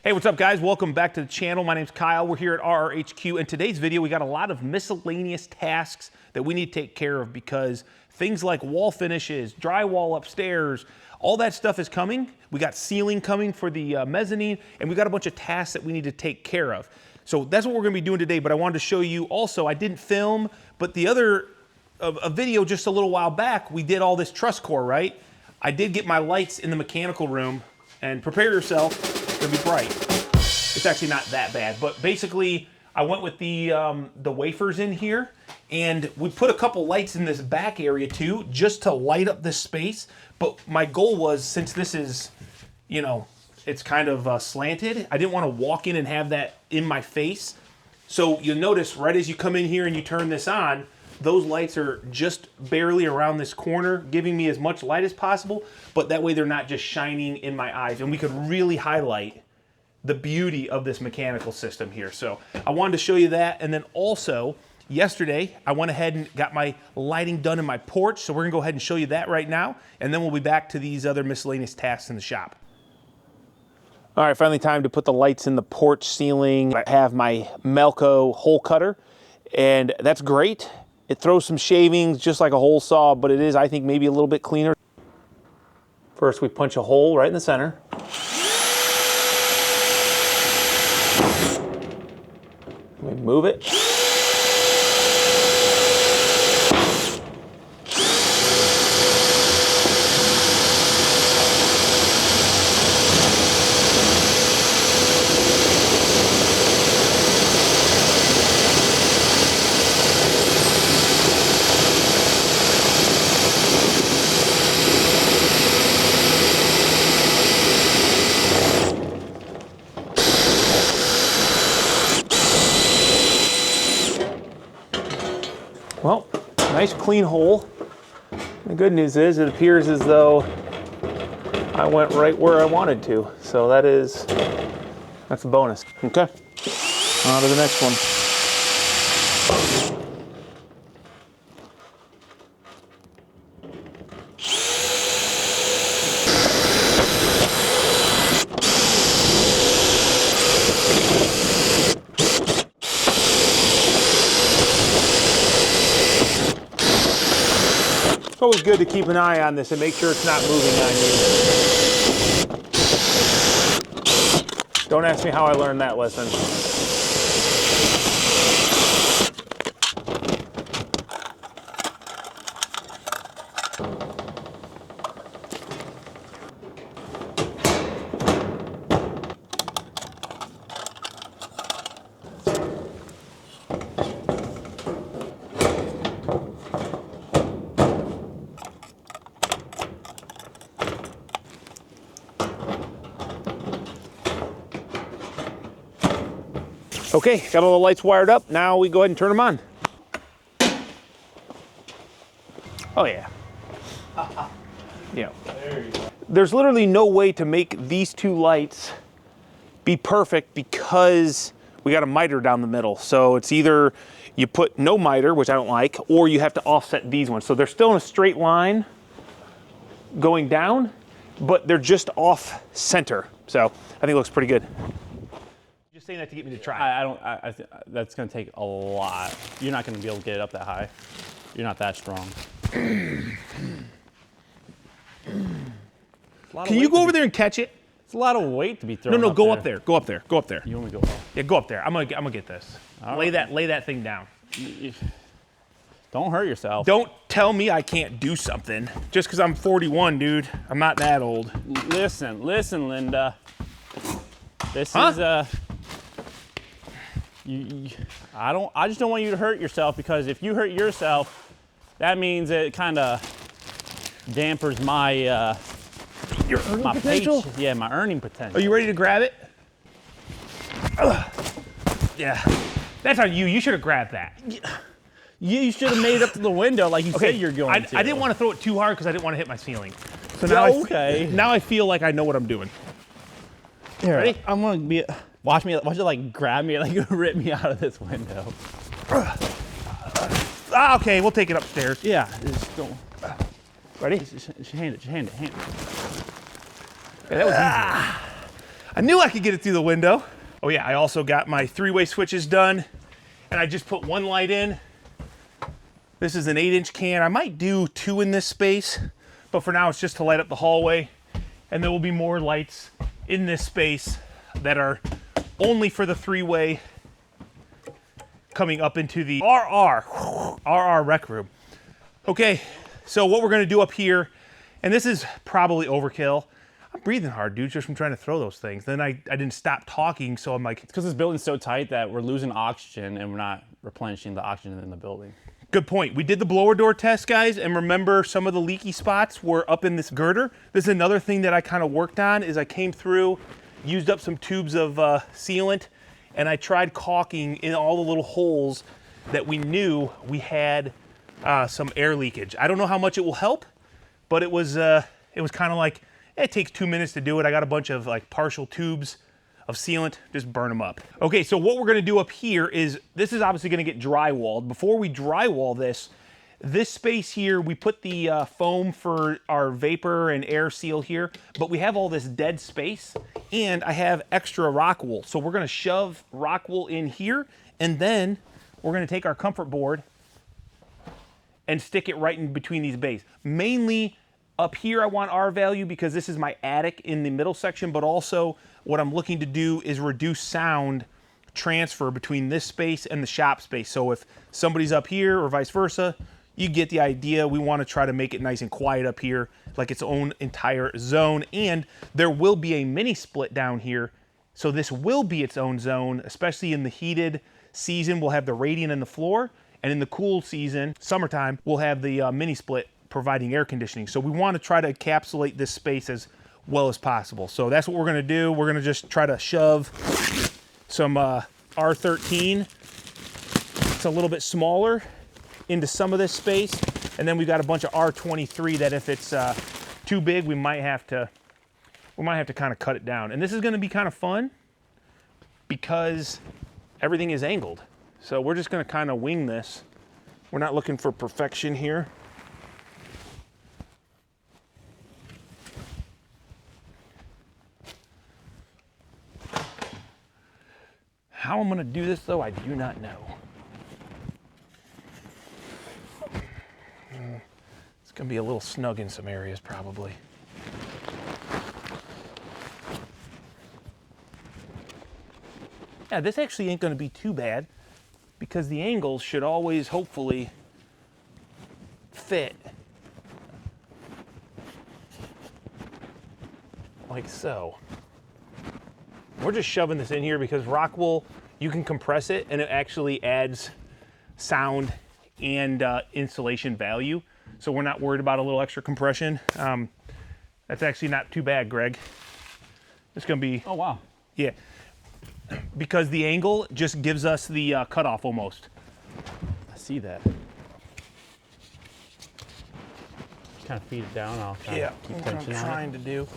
Hey, what's up guys? Welcome back to the channel. My name's Kyle. We're here at RRHQ. In today's video, we got a lot of miscellaneous tasks that we need to take care of because things like wall finishes, drywall upstairs, all that stuff is coming. We got ceiling coming for the mezzanine, and we got a bunch of tasks that we need to take care of. So that's what we're gonna be doing today, but I wanted to show you also, I didn't film, but the other, a video just a little while back, we did all this truss core, right? I did get my lights in the mechanical room, and prepare yourself, it's gonna be bright. It's actually not that bad, but basically I went with the wafers in here, and we put a couple lights in this back area too, just to light up this space. But my goal was, since this is, you know, it's kind of slanted, I didn't want to walk in and have that in my face. So you'll notice right as you come in here and you turn this on, those lights are just barely around this corner, giving me as much light as possible, but that way they're not just shining in my eyes, and we could really highlight the beauty of this mechanical system here. So I wanted to show you that, and then also, yesterday, I went ahead and got my lighting done in my porch, so we're gonna go ahead and show you that right now, and then we'll be back to these other miscellaneous tasks in the shop. All right, finally time to put the lights in the porch ceiling. I have my Melco hole cutter, and that's great. It throws some shavings just like a hole saw, but it is, I think, maybe a little bit cleaner. First, we punch a hole right in the center. We move it. Well, nice clean hole. The good news is it appears as though I went right where I wanted to. So that's a bonus. Okay, on to the next one. It's always good to keep an eye on this and make sure it's not moving on you. Don't ask me how I learned that lesson. Okay, got all the lights wired up. Now we go ahead and turn them on. Oh yeah. Yeah. There you go. There's literally no way to make these two lights be perfect because we got a miter down the middle. So it's either you put no miter, which I don't like, or you have to offset these ones. So they're still in a straight line going down, but they're just off center. So I think it looks pretty good. Just saying that to get me to try. That's going to take a lot. You're not going to be able to get it up that high. You're not that strong. Can you go over there and catch it? It's a lot of weight to be thrown. No, go up there. Go up there. Go up there. You want me to go up? Yeah, go up there. I'm gonna get this. Lay that thing down. Don't hurt yourself. Don't tell me I can't do something just because I'm 41, dude. I'm not that old. Listen, Linda. This is I just don't want you to hurt yourself, because if you hurt yourself, that means it kind of dampers my your earning potential? Yeah, my earning potential. Are you ready to grab it? Yeah, that's on you. You should have grabbed that. You should have made it up to the window like you said you're going to. I didn't want to throw it too hard because I didn't want to hit my ceiling. So now, now I feel like I know what I'm doing. Here, ready? I'm gonna be. Watch it like grab me, like rip me out of this window. Okay, we'll take it upstairs. Yeah, just don't. Ready? Just hand it. Okay, that was easy. I knew I could get it through the window. Oh yeah, I also got my 3-way switches done, and I just put one light in. This is an 8-inch can. I might do 2 in this space, but for now it's just to light up the hallway. And there will be more lights in this space that are only for the 3-way coming up into the RR rec room. Okay, so what we're gonna do up here, and this is probably overkill. I'm breathing hard, dude, just from trying to throw those things. Then I didn't stop talking, so I'm like... It's because this building's so tight that we're losing oxygen and we're not replenishing the oxygen in the building. Good point. We did the blower door test, guys, and remember some of the leaky spots were up in this girder. This is another thing that I kind of worked on is I came through, used up some tubes of sealant, and I tried caulking in all the little holes that we knew we had some air leakage. I don't know how much it will help, but it was kind of like, it takes 2 minutes to do it. I got a bunch of like partial tubes of sealant, just burn them up. Okay, so what we're gonna do up here is, this is obviously gonna get drywalled. Before we drywall this space here, we put the foam for our vapor and air seal here, but we have all this dead space, and I have extra Rockwool. So we're gonna shove Rockwool in here, and then we're gonna take our comfort board and stick it right in between these bays. Mainly up here I want R value because this is my attic in the middle section, but also what I'm looking to do is reduce sound transfer between this space and the shop space. So if somebody's up here or vice versa, you get the idea. We want to try to make it nice and quiet up here, like its own entire zone. And there will be a mini split down here. So this will be its own zone, especially in the heated season. We'll have the radiant in the floor, and in the cool season, summertime, we'll have the mini split providing air conditioning. So we want to try to encapsulate this space as well as possible. So that's what we're gonna do. We're gonna just try to shove some R13, it's a little bit smaller, into some of this space. And then we've got a bunch of R23 that if it's too big, we might have to kind of cut it down. And this is gonna be kind of fun because everything is angled. So we're just gonna kind of wing this. We're not looking for perfection here. How I'm gonna do this though, I do not know. It's gonna be a little snug in some areas probably. Yeah, this actually ain't gonna be too bad because the angles should always hopefully fit. Like so. We're just shoving this in here because Rockwool, you can compress it and it actually adds sound and insulation value. So we're not worried about a little extra compression. That's actually not too bad, Greg. It's gonna be... Oh, wow. Yeah. Because the angle just gives us the cutoff almost. I see that. Kind of feed it down. I'll kind of keep tension on it. What I'm trying to do.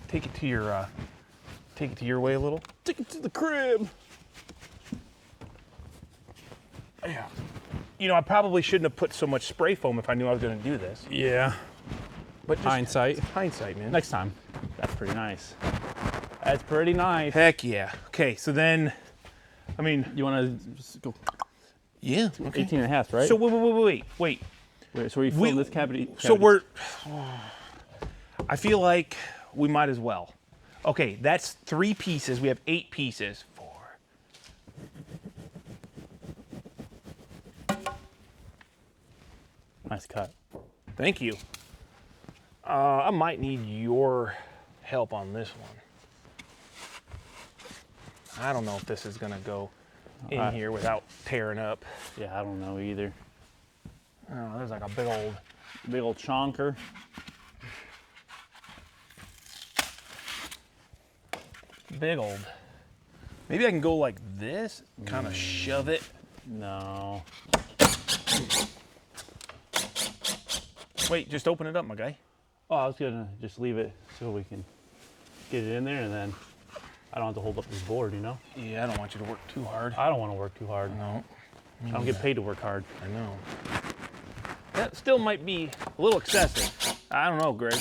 Take it to your way a little. Take it to the crib. Yeah. You know, I probably shouldn't have put so much spray foam if I knew I was going to do this. Yeah. But just hindsight. Hindsight, man. Next time. That's pretty nice. That's pretty nice. Heck yeah. Okay, so then, I mean... You want to just go... Yeah, okay. 18 and a half, right? So wait. Wait, so we fill this cavity? So we're... I feel like we might as well. Okay, that's 3 pieces. We have 8 pieces. 4. Nice cut. Thank you. I might need your help on this one. I don't know if this is gonna go in here without tearing up. Yeah, I don't know either. Oh, there's like a big old chonker. Big old. Maybe I can go like this, kind of shove it. No. Wait, just open it up, my guy. Oh, I was gonna just leave it so we can get it in there, and then I don't have to hold up this board, you know? Yeah, I don't want you to work too hard. I don't want to work too hard. No. I don't get paid to work hard. I know. That still might be a little excessive. I don't know, Greg.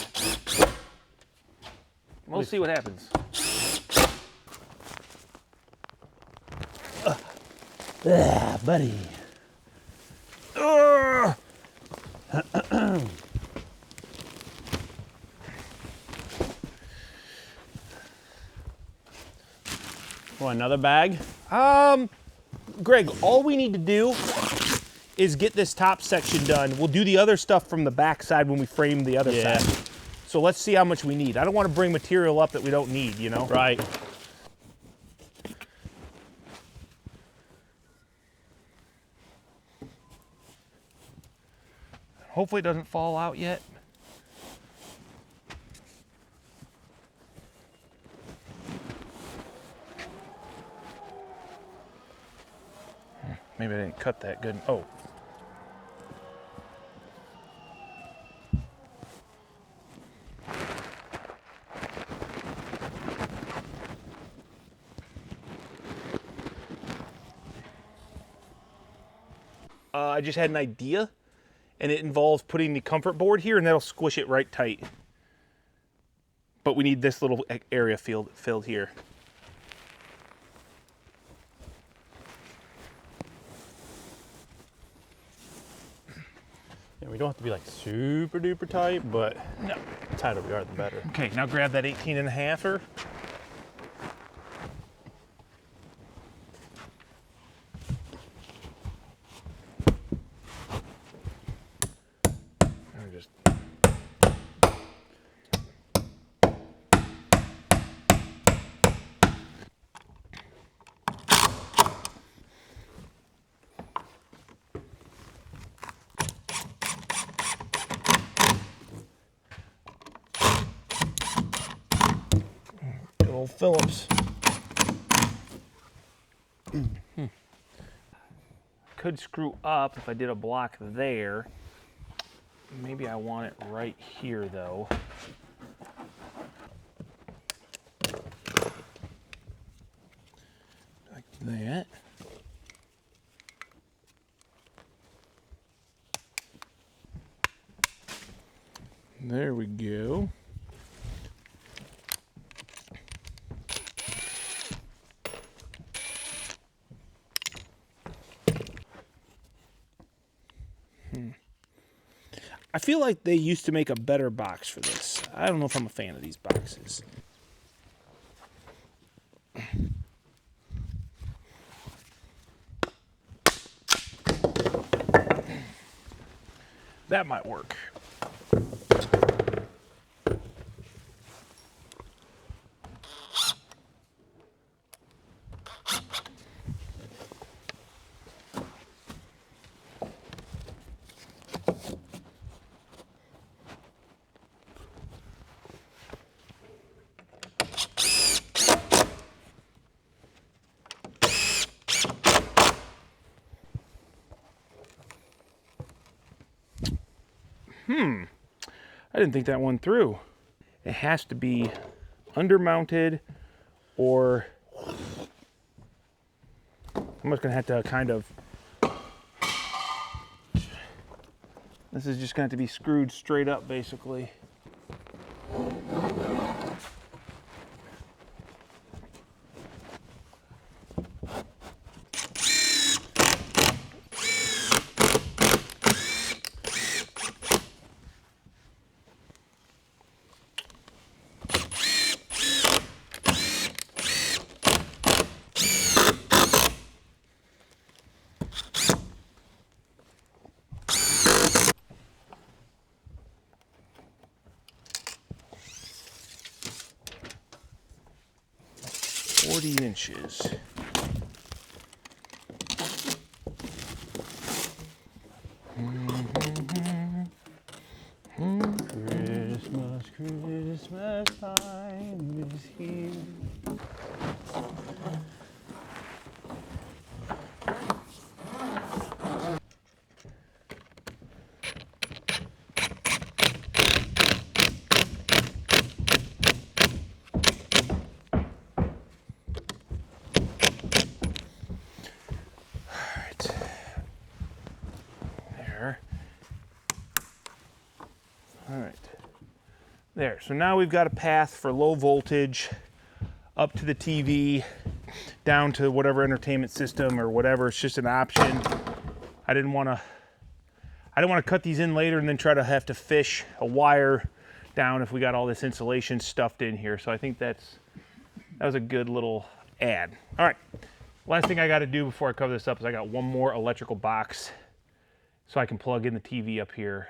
We'll see what happens. Buddy. Want another bag? Greg, all we need to do is get this top section done. We'll do the other stuff from the back side when we frame the other side. So let's see how much we need. I don't want to bring material up that we don't need, you know? Right. Hopefully it doesn't fall out yet. Maybe I didn't cut that good. Oh. I just had an idea, and it involves putting the comfort board here, and that'll squish it right tight. But we need this little area filled here. Yeah, we don't have to be like super duper tight, but No. the tighter we are, the better. Okay, now grab that 18.5-er. Just good old Phillips. Could screw up if I did a block there. Maybe I want it right here though. Like that. There we go. I feel like they used to make a better box for this. I don't know if I'm a fan of these boxes. That might work. I didn't think that one through. It has to be undermounted, or I'm just gonna have to kind of, this is just gonna have to be screwed straight up basically. Inches. Christmas, Christmas time is here. There, so now we've got a path for low voltage up to the TV, down to whatever entertainment system or whatever. It's just an option. I didn't want to cut these in later and then try to have to fish a wire down if we got all this insulation stuffed in here. So I think that was a good little add. All right, last thing I got to do before I cover this up is I got one more electrical box so I can plug in the TV up here.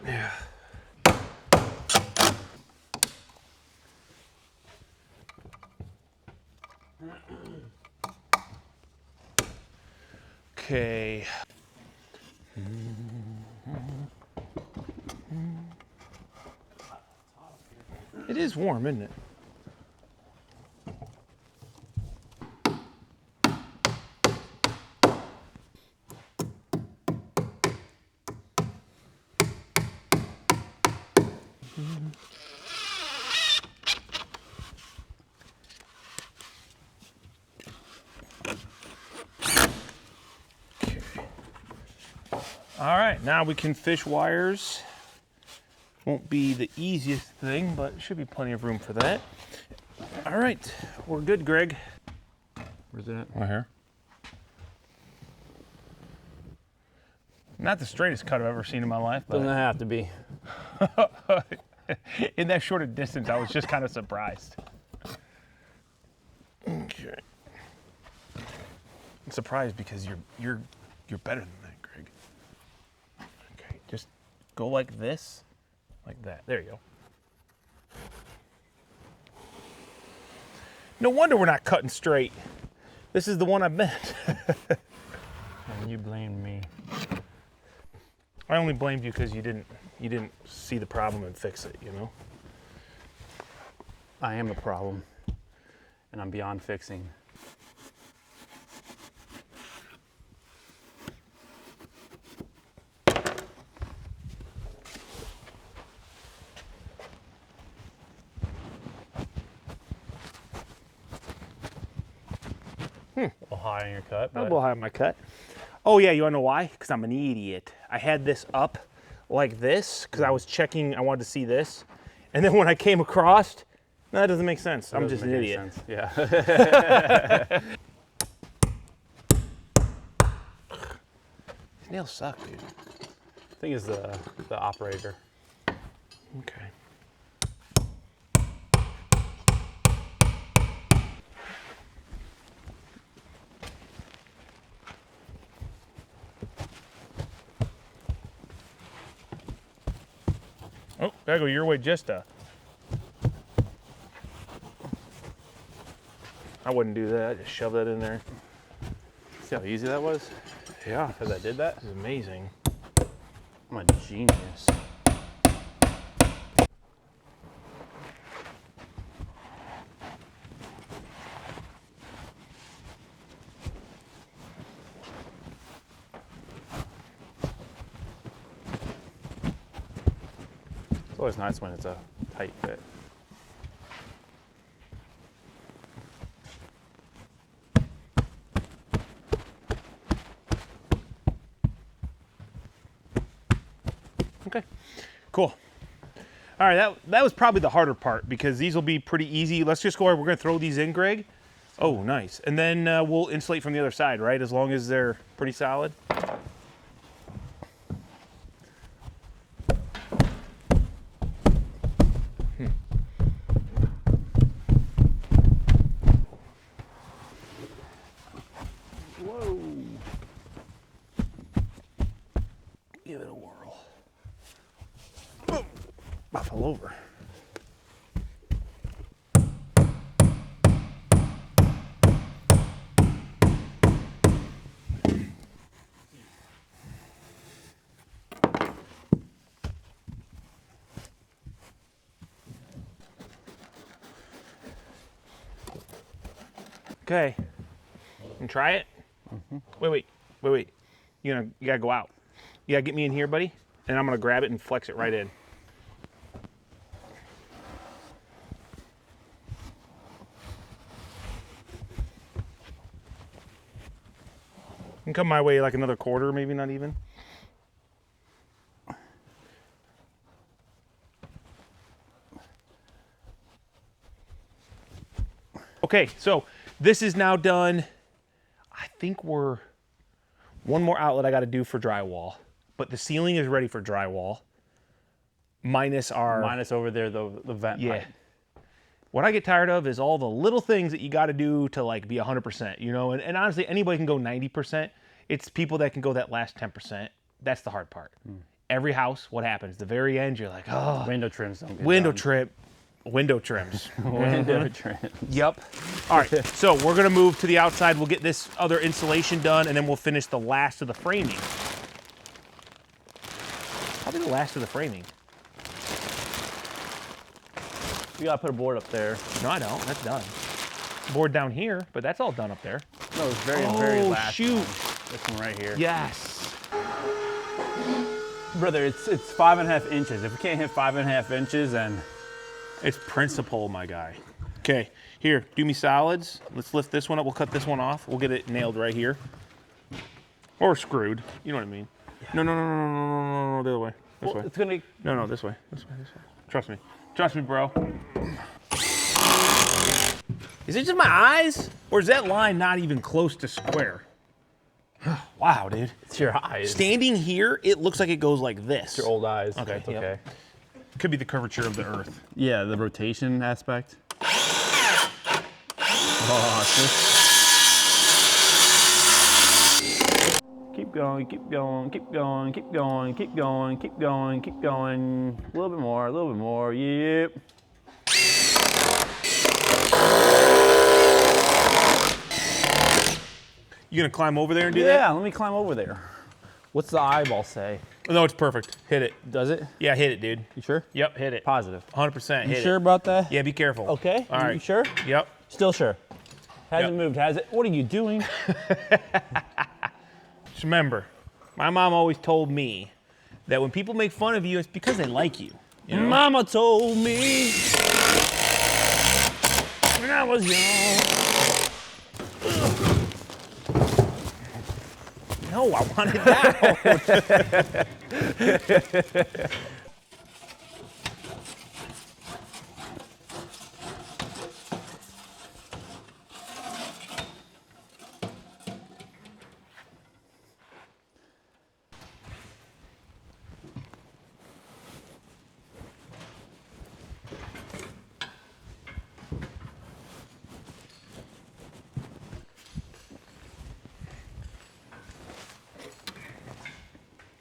Yeah. Okay. It is warm, isn't it? All right, now we can fish wires. Won't be the easiest thing, but should be plenty of room for that. All right, we're good, Greg. Where's it at? Right here. Not the straightest cut I've ever seen in my life. But Doesn't have to be. in that short a distance, I was just kind of surprised. Okay. I'm surprised because you're better than that, Greg. Okay, just go like this, like that. There you go. No wonder we're not cutting straight. This is the one I meant. And you blamed me. I only blamed you because you didn't see the problem and fix it, you know? I am a problem, and I'm beyond fixing. A little high on your cut, A but little high on my cut. Oh yeah, you wanna know why? Because I'm an idiot. I had this up like this because I was checking, I wanted to see this. And then when I came across, no, that doesn't make sense. I'm just an idiot. Yeah. These nails suck, dude. I think it's the operator. Okay. Oh, gotta go your way, just I wouldn't do that. Just shove that in there. See how easy that was? Yeah, Because I did that? this is amazing. I'm a genius. It's always nice when it's a tight fit. Okay, cool. All right, that was probably the harder part because these will be pretty easy. Let's just go over, we're gonna throw these in, Greg. Oh, nice. And then we'll insulate from the other side, right? As long as they're pretty solid. Whoa. Give it a whirl. Oh, I fell over. Okay, and try it. Wait. You gotta go out. You gotta get me in here, buddy, and I'm gonna grab it and flex it right in. You can come my way like another quarter, maybe not even. Okay, so this is now done. I think we're one more outlet I got to do for drywall, but the ceiling is ready for drywall. Minus over there the vent pipe. What I get tired of is all the little things that you got to do to like be 100%, you know, and honestly, anybody can go 90%. It's people that can go that last 10%. That's the hard part. Every house, what happens? The very end, you're like, oh. Window trims don't get Window done. trims. Window trims. Yep. All right, so we're gonna move to the outside. We'll get this other insulation done, and then we'll finish the last of the framing. Probably the last of the framing. You gotta put a board up there. No, I don't. That's done. Board down here, but that's all done up there. No, it's very last. Oh, shoot. One. This one right here. Yes. Brother, it's 5.5 inches. If we can't hit 5.5 inches, then It's principle, my guy. Okay, here, do me solids. Let's lift this one up. We'll cut this one off. We'll get it nailed right here. Or screwed. You know what I mean. No, the other way. This way. it's gonna. No, this way. Trust me. Trust me, bro. Is it just my eyes? Or is that line not even close to square? Wow, dude. It's your eyes. Standing here, it looks like it goes like this. It's your old eyes. Okay, That's yep. okay. Could be the curvature of the earth. Yeah, the rotation aspect. Keep going, keep going, keep going, keep going, keep going, keep going, keep going. A little bit more, yep. You gonna climb over there and do that? Yeah, let me climb over there. What's the eyeball say? No, it's perfect. Hit it. Does it? Yeah, hit it, dude. You sure? Yep, hit it. Positive. 100% hit You sure it. about that? Yeah, be careful. Okay. All right. You sure? Yep. Still sure. Hasn't Yep. moved, has it? What are you doing? Just remember, my mom always told me that when people make fun of you, it's because they like you. You know? Mama told me when I was young. No, I want it down.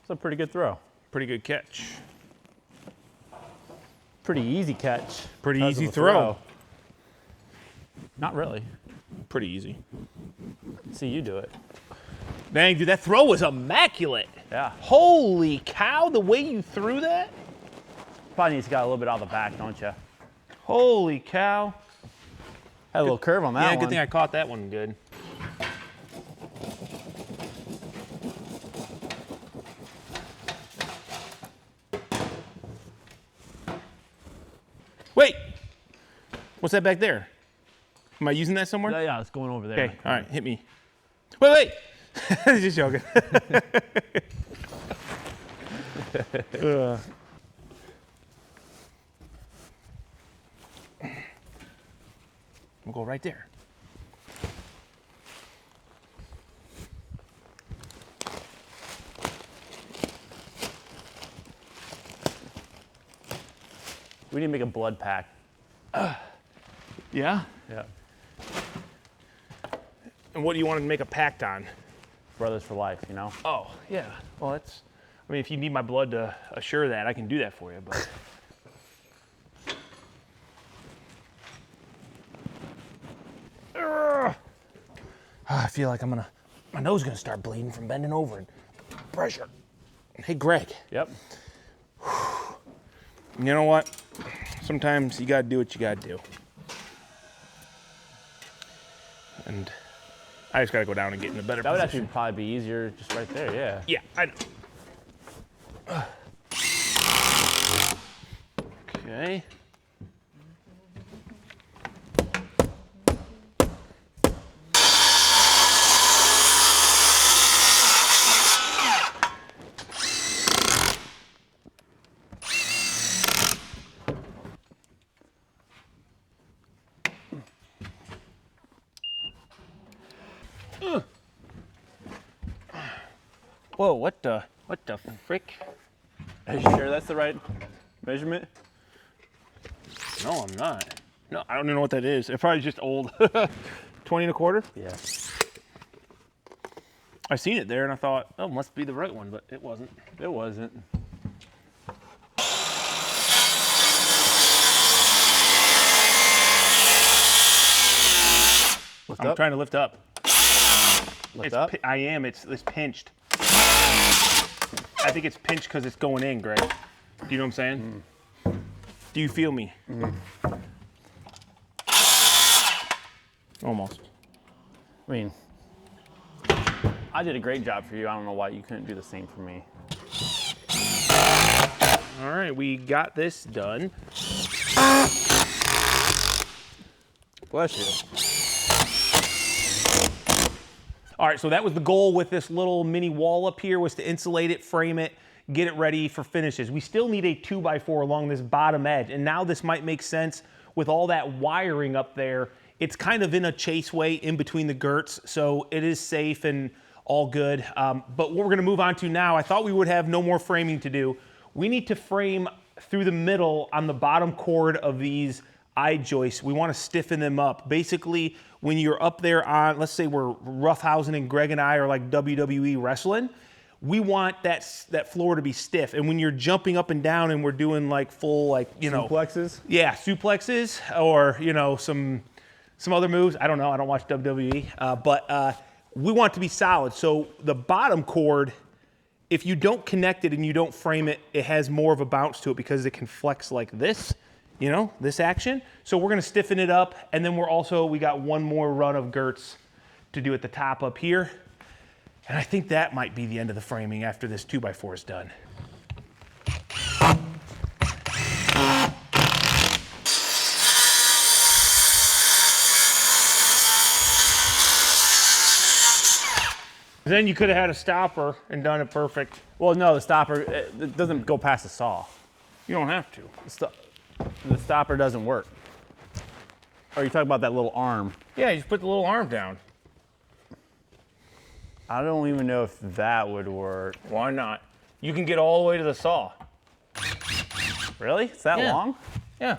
It's a pretty good throw. Pretty good catch. Pretty easy catch. Pretty because of easy the throw. Not really. Pretty easy. See you do it. Dang, dude, that throw was immaculate. Yeah. Holy cow, the way you threw that? Probably needs to get a little bit out of the back, don't you? Holy cow. Had a little curve on that one. Yeah, good thing I caught that one good. Wait, what's that back there? Am I using that somewhere? Yeah, it's going over there. Okay, all right, hit me. Wait. Just joking. We'll go right there. We need to make a blood pack. Yeah? Yeah. And what do you want to make a pact on? Brothers for life, you know? Oh, yeah. Well, that's, I mean, if you need my blood to assure that, I can do that for you, but. I feel like my nose is gonna start bleeding from bending over and pressure. Hey, Greg. Yep. You know what? Sometimes you gotta do what you gotta do. And I just gotta go down and get in a better That would position. actually probably be easier just right there, yeah. Yeah, I know. Okay. Whoa, what the frick? Are you sure that's the right measurement? No, I'm not. No, I don't even know what that is. It's probably just old. 20 1/4? Yeah. I seen it there and I thought, oh, must be the right one, but it wasn't. It wasn't. I'm trying to lift up. Lift up? I am. It's pinched. I think it's pinched because it's going in, Greg. Do you know what I'm saying? Do you feel me? Almost. I mean, I did a great job for you. I don't know why you couldn't do the same for me. All right, we got this done. Bless you. All right, so that was the goal with this little mini wall up here, was to insulate it, frame it, get it ready for finishes. We still need a 2x4 along this bottom edge, and now this might make sense with all that wiring up there. It's kind of in a chase way in between the girts, so it is safe and all good. But what we're gonna move on to now, I thought we would have no more framing to do. We need to frame through the middle on the bottom chord of these eye joists. We wanna stiffen them up. Basically, when you're up there on, let's say we're roughhousing and Greg and I are like WWE wrestling, we want that floor to be stiff. And when you're jumping up and down and we're doing like full, like, you know. Suplexes? Yeah, suplexes or, you know, some other moves. I don't know, I don't watch WWE. But we want it to be solid. So the bottom chord, if you don't connect it and you don't frame it, it has more of a bounce to it because it can flex like this. You know, this action. So we're gonna stiffen it up, and then we got one more run of girts to do at the top up here. And I think that might be the end of the framing after this 2x4 is done. Then you could have had a stopper and done it perfect. Well, no, the stopper, it doesn't go past the saw. You don't have to. The stopper doesn't work. Or you talking about that little arm? Yeah, you just put the little arm down. I don't even know if that would work. Why not? You can get all the way to the saw. Really? It's that long? Yeah.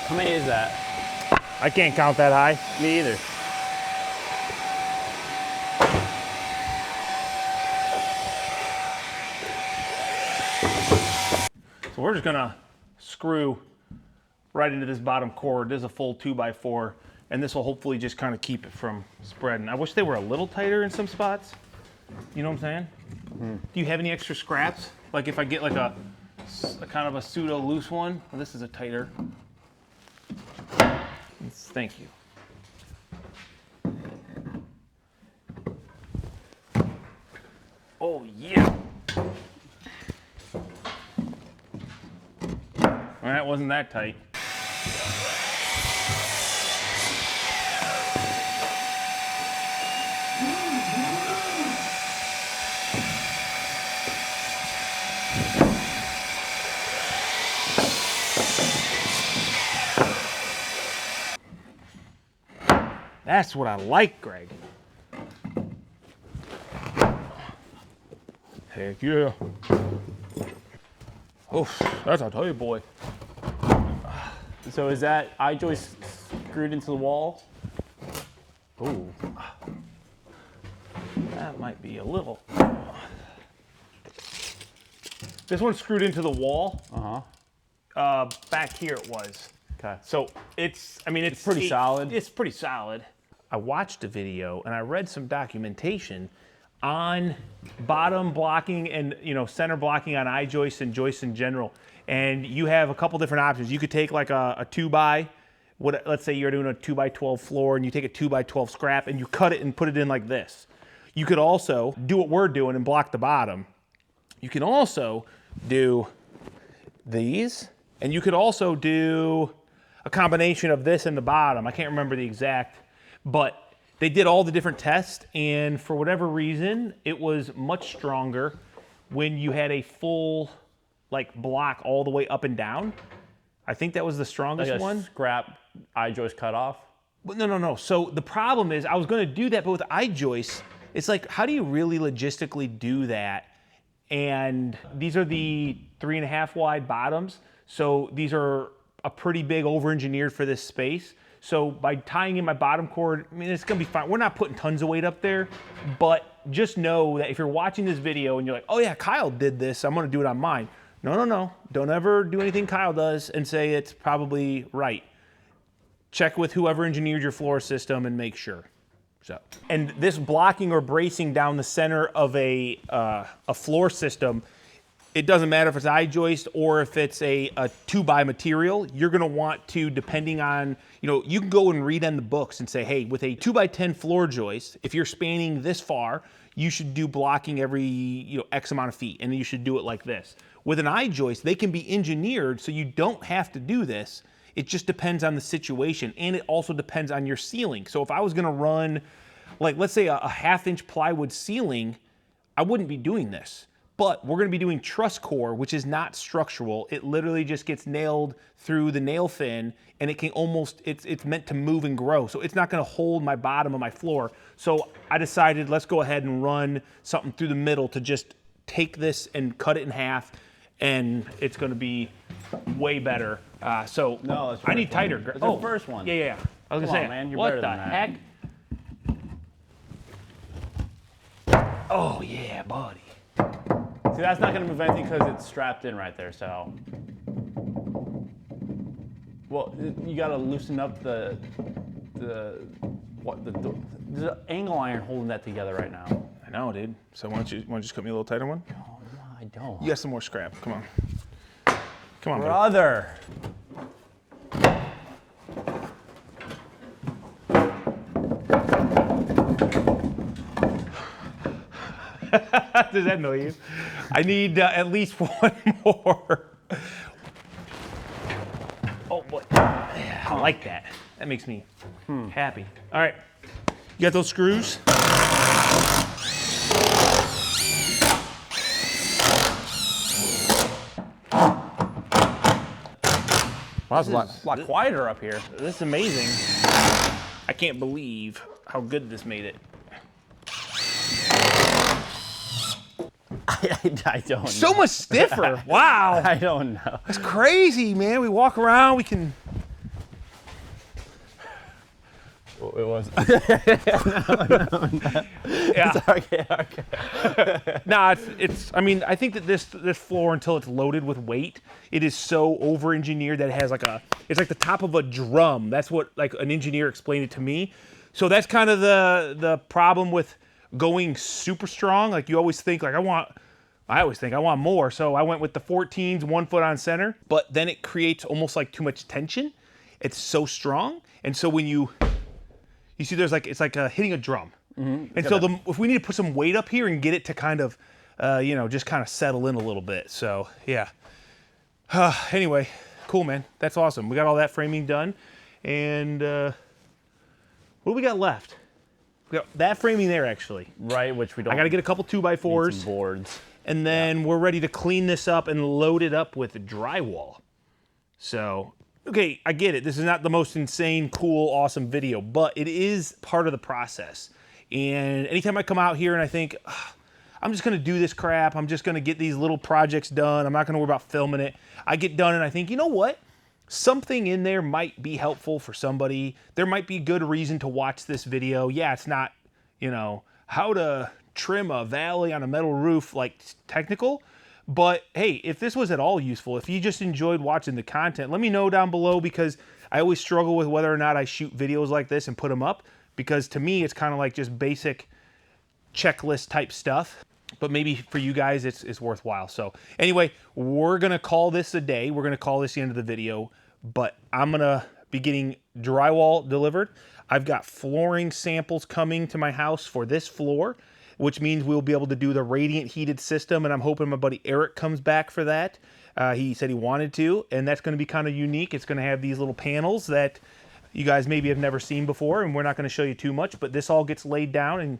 How many is that? I can't count that high. Me either. So we're just gonna screw right into this bottom chord. This is a full 2x4, and this will hopefully just kind of keep it from spreading. I wish they were a little tighter in some spots. You know what I'm saying? Do you have any extra scraps? Like if I get like a kind of a pseudo loose one. Well, this is a tighter. Thank you. Oh yeah. Well, that wasn't that tight. That's what I like, Greg. Heck yeah. Oh, that's a tight boy. So is that eye joist screwed into the wall? Oh, that might be a little. This one's screwed into the wall. Back here it was. Okay. So it's pretty solid. It's pretty solid. I watched a video and I read some documentation on bottom blocking and center blocking on eye joists and joists in general. And you have a couple different options. You could take like a 2x let's say you're doing a 2x12 floor and you take a 2x12 scrap and you cut it and put it in like this. You could also do what we're doing and block the bottom. You can also do these, and you could also do a combination of this and the bottom. I can't remember the exact, but they did all the different tests, and for whatever reason, it was much stronger when you had a full like block all the way up and down. I think that was the strongest like a one. Scrap I-joist cut off? But no. So the problem is I was gonna do that, but with I-joist, it's like, how do you really logistically do that? And these are the 3.5 wide bottoms. So these are a pretty big over-engineered for this space. So by tying in my bottom cord, I mean, it's gonna be fine. We're not putting tons of weight up there, but just know that if you're watching this video and you're like, oh yeah, Kyle did this, I'm gonna do it on mine. No. Don't ever do anything Kyle does and say it's probably right. Check with whoever engineered your floor system and make sure. So, and this blocking or bracing down the center of a floor system, it doesn't matter if it's I-joist or if it's a 2x material, you're gonna want to, depending on, you can go and read in the books and say, hey, with a 2x10 floor joist, if you're spanning this far, you should do blocking every, X amount of feet, and you should do it like this. With an I-joist, they can be engineered so you don't have to do this. It just depends on the situation, and it also depends on your ceiling. So if I was gonna run, like let's say a 1/2-inch plywood ceiling, I wouldn't be doing this. But we're gonna be doing truss core, which is not structural. It literally just gets nailed through the nail fin, and it can almost, it's meant to move and grow. So it's not gonna hold my bottom of my floor. So I decided, let's go ahead and run something through the middle to just take this and cut it in half, and it's gonna be way better. So no, I need tighter. It's the first one. Yeah. I was gonna say, man, you're what better the than that. heck? Oh yeah, buddy. See, that's not gonna move anything because it's strapped in right there, so. Well, you gotta loosen up there's an angle iron holding that together right now. I know, dude. So why don't you just cut me a little tighter one? Oh, no, I don't. You got some more scrap, come on. Come on, brother. Does that annoy you? I need at least one more. Oh boy, I like that. That makes me happy. All right, you got those screws? Wow, it's a lot quieter up here. This is amazing. I can't believe how good this made it. I don't know. So much stiffer. Wow. I don't know. It's crazy, man. We walk around, we can. It was. No. Yeah. Okay. No, it's. I mean, I think that this floor, until it's loaded with weight, it is so over-engineered that it has it's like the top of a drum. That's what like an engineer explained it to me. So that's kind of the problem with going super strong. Like you always think like I always think I want more. So I went with the 14s, 1 foot on center, but then it creates almost like too much tension. It's so strong. And so when you see there's like, it's like hitting a drum. Mm-hmm. And so if we need to put some weight up here and get it to kind of, just kind of settle in a little bit. So yeah. Anyway, cool, man. That's awesome. We got all that framing done. And what do we got left? We got that framing there, actually. Right, which we don't. I got to get a couple 2x4s. Need some boards. And then we're ready to clean this up and load it up with drywall. So, okay, I get it. This is not the most insane, cool, awesome video, but it is part of the process. And anytime I come out here and I think, I'm just gonna do this crap, I'm just gonna get these little projects done, I'm not gonna worry about filming it, I get done and I think, you know what? Something in there might be helpful for somebody. There might be good reason to watch this video. Yeah, it's not, how to trim a valley on a metal roof, like technical, but hey, if this was at all useful, if you just enjoyed watching the content, let me know down below, because I always struggle with whether or not I shoot videos like this and put them up, because to me, it's kind of like just basic checklist type stuff, but maybe for you guys, it's worthwhile. So anyway, we're gonna call this a day. We're gonna call this the end of the video, but I'm gonna be getting drywall delivered. I've got flooring samples coming to my house for this floor, which means we'll be able to do the radiant heated system, and I'm hoping my buddy Eric comes back for that. He said he wanted to, and that's going to be kind of unique. It's going to have these little panels that you guys maybe have never seen before, and we're not going to show you too much, but this all gets laid down, and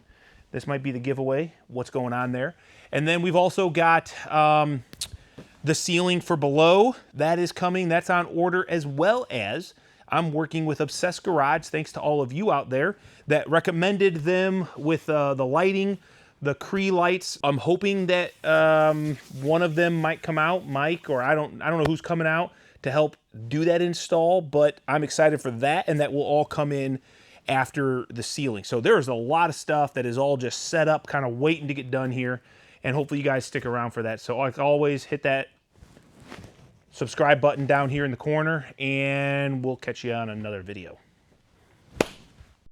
this might be the giveaway, what's going on there. And then we've also got the ceiling for below. That is coming. That's on order, as well as I'm working with Obsessed Garage, thanks to all of you out there that recommended them with the lighting, the Cree lights. I'm hoping that one of them might come out, Mike, or I don't know who's coming out to help do that install, but I'm excited for that, and that will all come in after the ceiling. So there's a lot of stuff that is all just set up, kind of waiting to get done here, and hopefully you guys stick around for that. So like always, hit that subscribe button down here in the corner, and we'll catch you on another video.